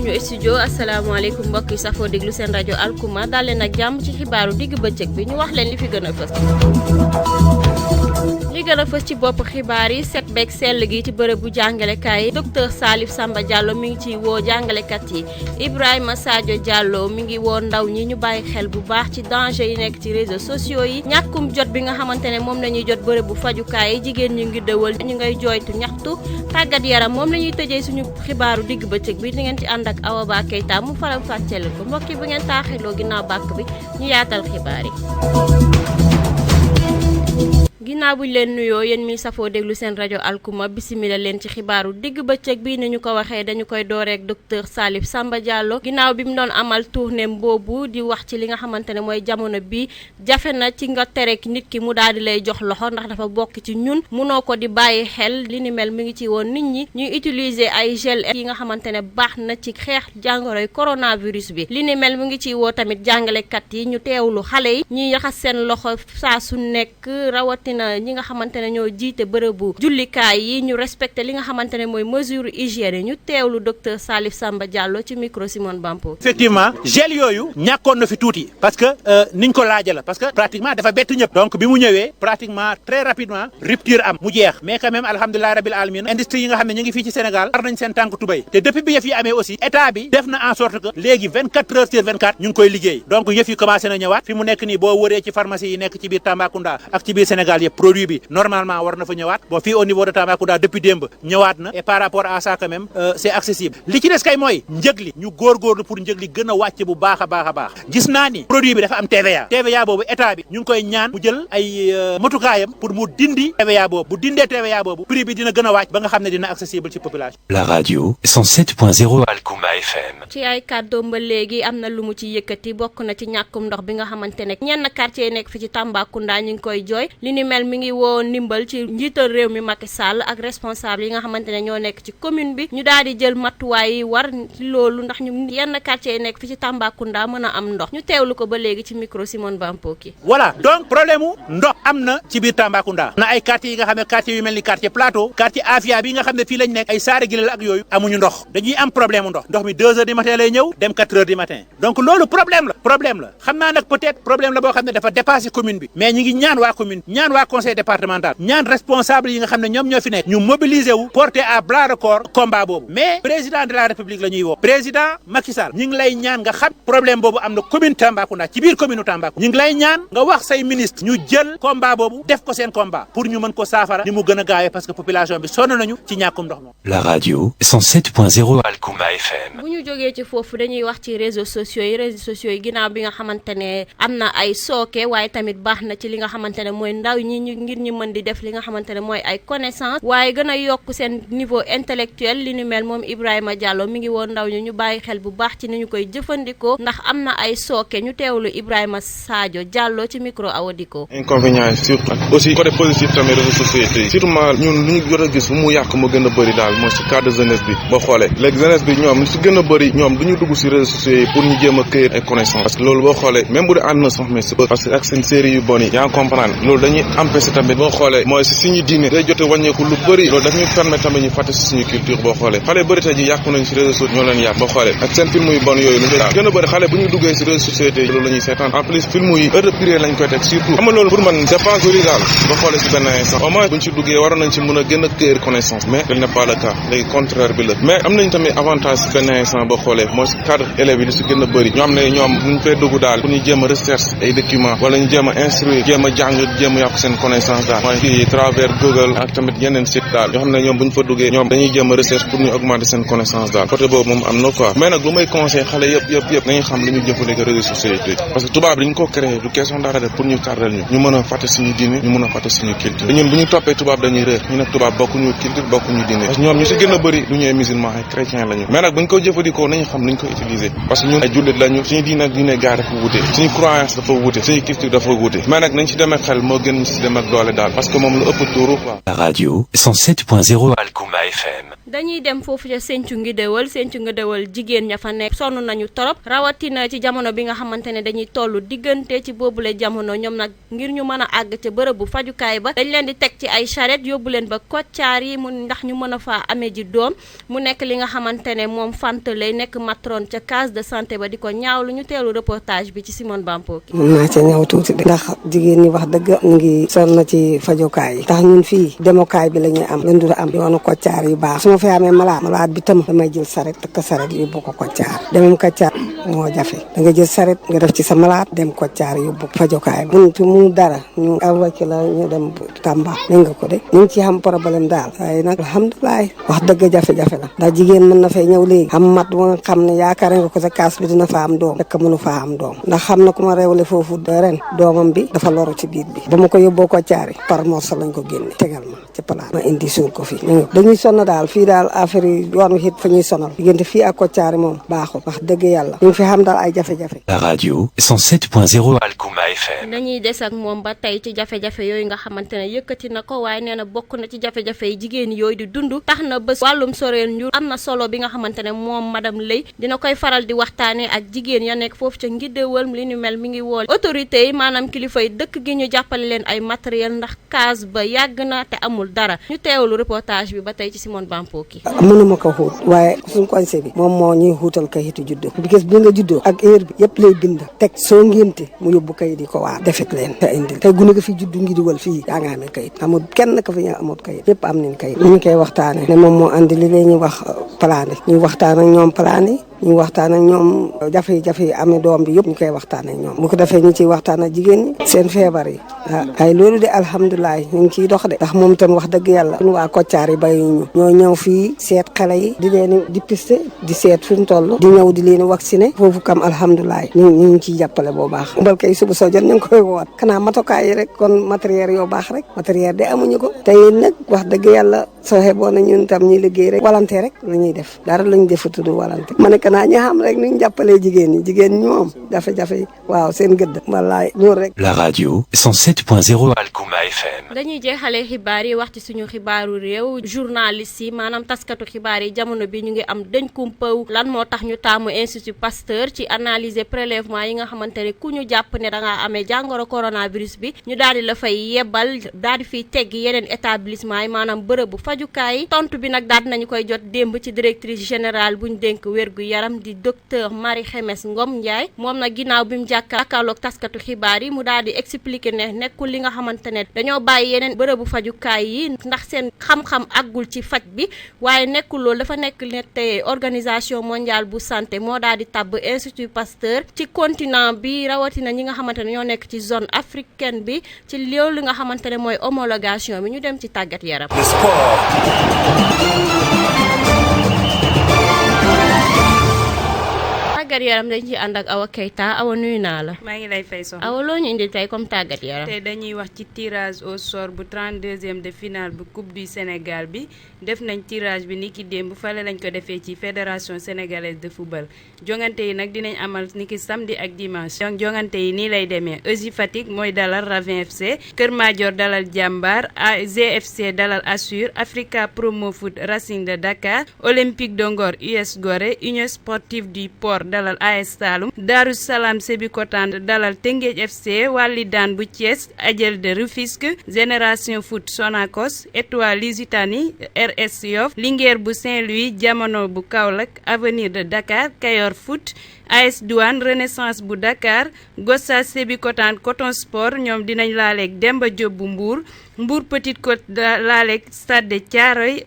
suñu studio asalaamaaleykum mbokk yi safoo déglu seen rajo alkuma daal leen ak jàmm ci xibaaru digg bëccëg bi ñu wax leen li fi gën a fës. li gën a fës ci bopp xibaar yi set beeg sell gi ci bërëb bu jàngalekaay yi docteur Salif Samba Diallo mi ngi ciy woo jàngalekat yi Ibrahima Sadio Diallo mi ngi woo ndaw ñi ñu bàyyi xel bu baax ci danger yi nekk ci réseaux sociaux yi ñàkkum jot bi nga xamante ne moom la ñuy jot bërëb bu fajukaay yi jigéen ñu ngi dëwal ñu ngay jooytu ñaxtu tàggat yaram moom la ñuy tëjee suñu xibaaru digg bëccëg bi di ngeen ci ànd ak Awa Ba Keita mu faram fàcceel ko mbokk yi bu ngeen taaxiloo ginnaaw bàkk bi ñu yaatal xibaar yi. ginnaaw buñ leen nuyoo yéen mi safoo déglu seen rajo alkuma bisimila leen ci xibaaru digg bëccëg bi ni ñu ko waxee dañu koy dooreek docteur Salif Samba Diallo ginnaaw bi mu doon amal tournée boobu di wax ci li nga xamante ne mooy jamono bi jafe na ci nga tere nit ki mu daal di lay jox loxo ndax dafa bokk ci ñun munoo ko di bàyyi xel li ni mel mi ngi ci woon nit ñi ñuy utiliser ay gel yi nga xamante ne baax na ci xeex jàngoroy coronavirus bi li ni mel mi ngi ci woo tamit jàngalekat yi ñu teewlu xale yi ñuy raxas seen loxo saa su nekk rawatina ñi nga xamante ne ñoo jiite bërëbu jullikaay yi ñu respecté li nga xamante ne mooy mesure hygiène ñu teewlu docteur Salif Samba Diallo ci micro Simone Bampo. effectivement gel yooyu ñàkkoon na fi tuuti parce que niñ ko laaja la parce que pratiquement dafa bett ñëpp donc bi mu ñëwee pratiquement très rapidement rupture am mu jeex mais quand même alhamdulilah rabil alamin industrie yi nga xam ne ñu ngi fii ci Sénégal war nañ seen tànk tubay te depuis bi yëf yi amee aussi état bi def na en sorte que léegi 24 heures sur 24 ñu ngi koy liggéey donc yëf yi commencé na ñëwaat fi mu nekk nii boo wëree ci pharmacie yi nekk ci biir Tambacounda ak ci biir Sénégal yëpp produit bi normalement war na fa ñëwaat bon fii au niveau de Tambacounda depuis démb ñëwaat na et par rapport à ça quand même c'est accessible li ci des kay mooy njëg li ñu góorgóorlu pour njëg li gën a wàcc bu baax a baax a baax gis naa ni produit bi dafa am TVA boobu état bi ñu ngi koy ñaan mu jël ay matukaayam pour mu dindi TVA boobu bu dindee TVA boobu prix bi dina gën a wàcc ba nga xam ne dina accessible ci population. La radio 107.0 Alkuma FM. ci ay kàddoom ba léegi am na lu mu ci yëkkati bokk na ci ñàkkum ndox bi nga xamante ne ñenn quartier yi nekk fi ci Tambacounda ñu ngi koy jooy li ni mel mi ngi woo ndimbal ci njiital réew mi Macky Sall ak responsable yi nga xamante ne ñoo nekk ci commune bi ñu daal di jël matuwaay yi war ci loolu ndax ñu yenn quartier yi nekk fi ci Tambacounda mën a am ndox ñu teewlu ko ba léegi ci micro Simone Bampo ki voilà donc problème mu ndox am na ci biir Tambacounda na ay quartier yi nga xam ne quartier yu mel ni quartier Plateau quartier Afia bi nga xam ne fii lañ nekk ay Saare Gilal ak yooyu amuñu ndox dañuy am problème mu ndox mi 2 heures du matin lay ñëw dem 4 heures du matin donc loolu problème la xam naa nag peut-être problème la boo xam ne dafa dépassé commune bi mais ñi ngi ñaan waa commune ñaan waa conseil départemental ñaan responsable yi nga xam ne ñoom ñoo fi nekk ñu mobiliser wu porter à bras le corps combat boobu mais président de la république la ñuy woo président Macky Sall ñi ngi lay ñaan nga xam problème boobu am na commune Tambacounda ci biir commune Tambacounda ñi ngi lay ñaan nga wax say ministre ñu jël combat boobu def ko seen combat pour ñu mën ko saafara ni mu gën a gaawee parce que population bi sonn nañu ci ñàkkum ndox moom. La radio 107.0 Alkuma FM. bu ñu jógee ci foofu dañuy wax ci réseaux sociaux yi ginnaaw bi nga xamante ne am na ay sooke waaye tamit baax na ci li nga xamante ne mooy ndaw ñi ngir ñu mën di def li nga xamante ne mooy ay connaissance waaye gën a yokk seen niveau intellectuel li ni mel moom Ibrahima Diallo mi ngi woon ndaw ñi ñu bàyyi xel bu baax ci ni ñu koy jëfandikoo ndax am na ay sooke ñu teewlu Ibrahima Sadio Diallo ci micro Awadiko. inconvénient yi surtout ak aussi côté positif tamit réseaux sociaux yi surtout ñun lu ñu jot a gis bu mu yàq mu gën a bëri daal mooy si cadre jeunesse bi boo xoolee léegi jeunesse bi ñoom lu si gën a bëri ñoom du ñu dugg si réseaux sociaux yi pour ñu jéem a cueillir ay connaissance parce que loolu boo xoolee même bu dee ànd na sax mais parce que ak seen série yu bon yi yaa comprendre loolu dañuy empêcher tamit boo xoolee mooy si suñu diine day jote wàññeeku lu bëri loolu daf ñuy permettre tamit ñu fàtte si suñu culture boo xoolee xale bëri tey ji yàqu nañ si réseaux sociaux ñoo leen yàq boo xoolee ak seen film yu bon yooyu lu ñu gën a bëri xale bu ñu duggee si réseaux sociaux yi loolu la ñuy seetaan en plus film yi heure de prière lañ koy teg surtout xam nga loolu pour man c'est pas joli daal boo xoolee si benn instant au moins buñ si duggee waroon nañ si mën a gën a cueillir connaissance mais tel n'est pas le cas léegi contraire bi la mais am nañ tamit avantage si benn instant boo xoolee mooy si cadre élèves yi lu si gën a bëri ñoo xam ne ñoom buñ fay dugg daal pour ñu jéem a recherche ay documents wala ñu jéem a instruire jéem a jàng jéem a yokk seen connaissance daal mooy kii travers Google ak tamit yeneen site daal yoo xam ne ñoom bu ñu fa duggee ñoom dañuy jéem a recherche pour ñu augmenter seen connaissance daal côté boobu moom am na quoi mais nag lu may conseil xale yëpp nañu xam li ñu jëfandikoo réseaux sociaux yi parce que tubaab dañu ko créé du question dara def pour ñu tardel ñu mën a fàtte suñu diine ñu mën a fàtte suñu culture ñun bu ñu toppee tubaab dañuy réer ñu nag tubaab bokkuñu culture bokkuñu diine parce que ñoom ñu si gën a bëri du ñuy musulman ay chrétien lañu mais nag bu ñu ko jëfandikoo nañu xam nañu ko utiliser parce que ñun ay jullit lañu suñu diine ak diine gaa dafa wute suñu croyance dafa wute suñu culture dafa wute mais nag nañ ci dem ak xel moo gën ñu si dem ak doole daal parce que moom lu ëpp tuuru quoi. La radio 107.0 Alkuma FM. dañuy dem foofu ca Sinthiou Ngidéwal jigéen ña fa nekk sonn nañu torop rawatina ci jamono bi nga xamante ne dañuy toll diggante ci boobule jamono ñoom nag ngir ñu mën a àgg ca bërëbu fajukaay ba dañ leen di teg ci ay charrette yóbbu leen ba Koccaar yi mu ndax ñu mën a faa amee ji doom mu nekk li nga xamante ne moom Fanta lay nekk matron ca case de santé ba di ko ñaawlu ñu teelu reportage bi ci Simone Bampoki. mën naa ca ñëw tuuti de ndax jigéen ñi wax dëgg ñu ngi sonn ci fajukaay yi ndax ñun fii demukaay bi la ñuy am lañ dul am yoonu Koccaar yu baax su ma fi amee malade bi tam damay jël saret takk saret yóbbu ko Koccaar demam Koccaar moo jafe da nga jël saret nga def ci sa malade dem Koccaar yóbbu fajukaay mu dara ñu envoyé la ñu dem Tamba dégg nga ko de ñu ngi ci xam problème daal waaye nag alhamdulilah wax dëgg jafe-jafe la ndax jigéen mën na fay ñëw léegi xam mat wa nga xam ne yaakaar nga ko sa kaas bi dina fa am doom fekk mënu faa am doom ndax xam na ku ma réewle foofu ren doomam bi dafa loru ci biir bi ba ma ko yóbboo Koccaar yi par morceau lañ ko génne tegal ma ci palaat ma indi suul ko fii dañuy sonn daal fii daal affaire yi yoon wi it fa ñuy sonal diggante fii ak Koccaar yi moom baaxul wax dëgg yàlla ñu ngi fi xam daal ay jafe-jafe. La radio 107.0 Alkuma FM. dañuy des ak moom ba tey ci jafe-jafe yooyu nga xamante ne yëkkati na ko waaye nee na bokk na ci jafe-jafe yi jigéen yooyu di dund tax na bés wàllum soreel njur am na solo bi nga xamante ne moom madame Lay dina koy faral di waxtaanee ak jigéen ya nekk foofu ca Ngidéwal li ñu mel mi ngi wool autorité yi maanaam kilifa yi dëkk gi ñu jàppale leen ay matériel ndax case ba yàgg na te amul dara ñu teewlu reportage bi ba tey ci Simone Bampoki. mënuma ko xuut waaye suñ conseil bi moom moo ñuy xuutal kayitu juddu because bi nga juddoo ak heure bi yëpp lay bind teg soo ngénte mu yóbbu kayit yi ko waar defet leen te indil tey gune nga fi juddu Ngidéwal fii yaa nga amee kayit amul kenn ka fi ñu amul kayit yëpp am nañ kayit ñu koy waxtaane ne moom moo andi li leen ñu wax plan yi ñu waxtaan ak ñoom plan yi ñu waxtaan ak ñoom jafe-jafe yi amee doom bi yëpp ñu koy waxtaan ak ñoom bu ko defee ñu ciy waxtaan ak jigéen ñi seen feebar yi ay loolu de alhamdulilah ñu ngi ciy dox de ndax moom itam wax dëgg yàlla suñu waa Koccaar yi bayuñu ñoo ñëw fii seet xale yi di leen di piste di seet fi mu toll di ñëw di leen vacciné foofu kam alhamdulilah ñu ngi ciy jàppale boo baax mbal kay suba soo jot ñu ngi koy woot xanaa matukaay yi rek kon matériel yoo baax rek matériel de amuñu ko tey nag wax dëgg yàlla soo xeeboon na ñun tam ñuy liggéey rek walante rek la ñuy def dara lañu defatudu walante ma ne naa ñu xam rek ñu jàppalee jigéen ñi moom jafe-jafe waaw seen gëdd wallaay loolu rek. La radio 107.0 Alkuma FM. dañuy jeexalee xibaar yi wax ci suñu xibaaru réew journaliste yi maanaam taskatu xibaar yi jamono bi ñu ngi am dañ kumpaw lan moo tax ñu taamu Institut Pasteur ci analyser prélèvement yi nga xamante ne ku ñu jàpp ne da ngaa amee jàngoro coronavirus bi ñu daal di la fay yebal daal di fiy teggi yeneen établissement yi maanaam bërëbu fajukaay yi tontu bi nag daal nañu koy jot démb ci directrice générale bu ñu dénk wérgu yaram di docteur Marie Xemes Ngom Ndiaye moom nag ginnaaw bi mu jàkkaarloog taskatu xibaar yi mu daal di expliquer ne nekkul li nga xamante ne dañoo bàyyi yeneen bërëbu fajukaay yi ndax seen xam-xam àggul ci faj bi waaye nekkul loolu dafa nekk ne te organisation mondiale bu santé moo daal di tabb Institut Pasteur ci continent bi rawatina ñi nga xamante ne ñoo nekk ci zone africaine bi ci loolu nga xamante ne mooy homologation bi ñu dem ci tàggat yaram. tàggat yaram dañ ci ànd ak Awa Keita Awa nuyu naa la. maa ngi lay fay Sokhna. Awa loo ñu indi tey comme tàggat yaram. tey dañuy wax ci tirage au sort bu 32e de finale bu coupe du Sénégal bi def nañ tirage bi niki démb fale lañ ko defee ci fédération sénégalaise de football jongante yi nag dinañ amal niki samedi ak dimanche. donc jongante yi nii lay demee EJ Fatick mooy dalal Ravin FC Kër Madior dalal Jambar GFC dalal Assur Africa Promo Foot Racing de Dakar Olympique de Ngor US Gorée Union Sportive du Port dalal AS Saloum Darou Salam Sébikotane dalal Teungueth FC Walidane bu Thiès Adjel de Rufisque Génération Foot Sonacos Étoile Lusitanie RS Yoff Linguère bu Saint-Louis Jamono bu Kaolack Avenir de Dakar Kayor Foot AS Douane Renaissance bu Dakar Gossas Sébikotane Coton Sport ñoom dinañ laaleeg Demba Diop bu Mbour Mbour Petite Côte laaleeg Stade de Thiaroye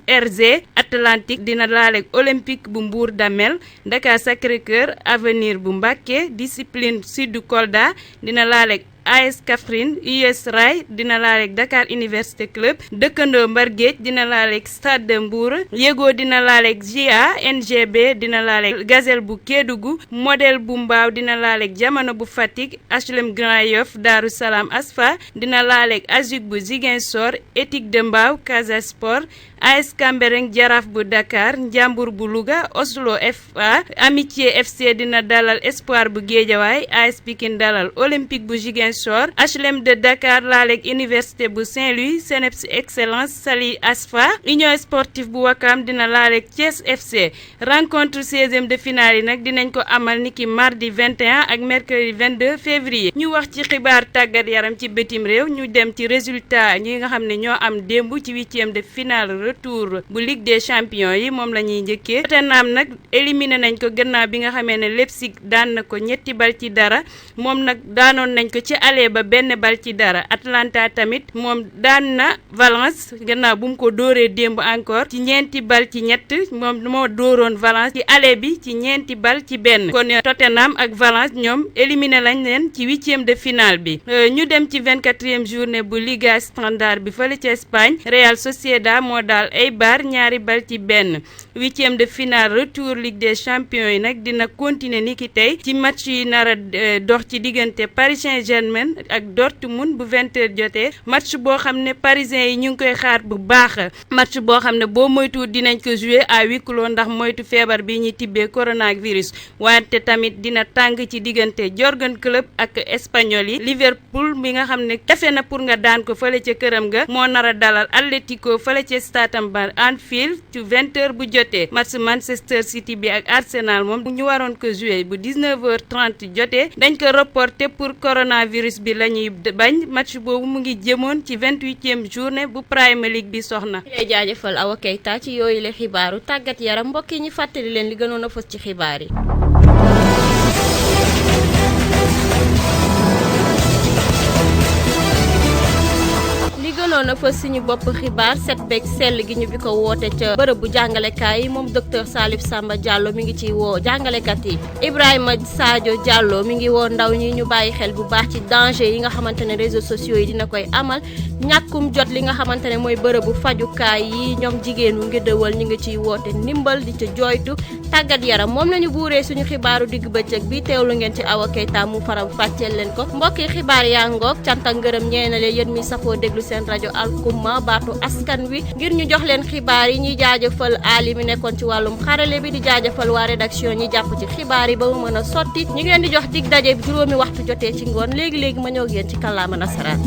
ERG Atlantique dina laaleeg Olympique bu Mbour Damel Dakar Sacré-Cœur Avenir bu Mbacké Discipline Sud Kolda dina laaleeg AS Kaffrine US Rail dina laaleeg Dakar Université Club dëkkandoo Mbar Géej dina laaleeg Stade de Mbour Yego dina laaleeg GA NGB dina laaleeg Gazelle bu Kédougou Modèle bu Mbaaw dina laaleeg Jamono bu Fatick HLM Grand Yoff Darou Salam Asfa dina laaleeg Azuc bu Ziguinchor Éthique de Mbaaw Casa Sport AS Cambérène Jaraaf bu Dakar Njambur bu Louga Oslo FA Amitié FC dina dalal Espoir bu Guédiawaye AS Pikine dalal Olympique bu Ziguinchor Ziguinchor, HLM de Dakar laaleeg Université bu Saint-Louis, CNEPS Excellence Sali Asfa, Union sportive bu Wakam dina laaleeg Thiès FC. rencontre 16e de finale yi nag dinañ ko amal niki mardi 21 ak mercredi 22 février. ñu wax ci xibaar tàggat yaram ci bitim réew ñu dem ci résultat ñi nga xam ne ñoo am démb ci 8e de finale retour bu Ligue des champions yi moom la ñuy njëkkee. Tottenham nag éliminé nañ ko gannaaw bi nga xamee ne Leipzig daan na ko 3 bal ci dara moom nag daanoon nañ ko ci aller ba 1 bal ci dara. Atlanta tamit moom daan na Valence gannaaw bu mu ko dóoree démb encore ci 4 bal ci 3 moom moo dóoroon Valence ci aller bi ci 4 bal ci 1. kon Tottenham ak Valence ñoom éliminé lañ leen ci 8e de finale bi. ñu dem ci 24e journée bu Liga Standard bi fële ci Espagne Real Sociedad moo daal Eibar 2 bal ci 1. 8e de finale retour Ligue des champions yi nag dina continuer ni ki tey ci match yi nar a dox ci diggante Paris Saint-Germain ak Dortmund bu 20h jotee match boo xam ne parisiens yi ñu ngi koy xaar bu baax match boo xam ne boo moytu dinañ ko jouer à huis clos ndax moytu feebar bi ñuy tibbee coronavirus wante tamit dina tàng ci diggante Jürgen Klopp ak espagnol yi. Liverpool bi nga xam ne defe na pour nga daan ko fële ca këram ga moo nar a dalal Atlético fële ca stade ba Anfield ci 20h bu jotee. match Manchester City bi ak Arsenal moom ñu waroon ko jouer bu 19h30 jotee dañ ko reporté pour coronavirus bi la ñuy bañ match boobu mu ngi jëmoon ci 28e journée bu Premier League bi soxna. lay jaajëfal Awa Keita ci yooyu la xibaaru tàggat yaram mbokk yi ñu fàttali leen li gënoon a fës ci xibaar yi. gënoon a fës suñu bopp xibaar set beeg sell gi ñu bi ko woote ca bërëb bu jàngalekaay yi moom docteur Salif Samba Diallo mi ngi ciy woo jàngalekat yi. Ibrahima Sadio Diallo mi ngi woo ndaw ñi ñu bàyyi xel bu baax ci danger yi nga xamante ne réseaux sociaux yi dina koy amal ñàkkum jot li nga xamante ne mooy bërëbu fajukaay yi ñoom jigéenu ngëdëwal ñu ngi ciy woote ndimbal di ca jooytu tàggat yaram moom lañu buuree suñu xibaaru digg bëccëg bi teewlu ngeen ci Awa Keita mu faram fàcceel leen ko mbokki xibaar yaa ngoog cant ak ngërëm ñeena leen yéen mi safoo déglu seen rajo alkuma baatu askan wi ngir ñu jox leen xibaar yi ñuy jaajëfal Ali mi nekkoon ci wàllum xarale bi di jaajëfal waa rédaction ñi jàpp ci xibaar yi ba mu mën a sotti ñu ngi leen di jox dig daje juróomi waxtu jotee ci ngoon léegi-léegi ma ñëw ak yéen ci kàllaama nasaraan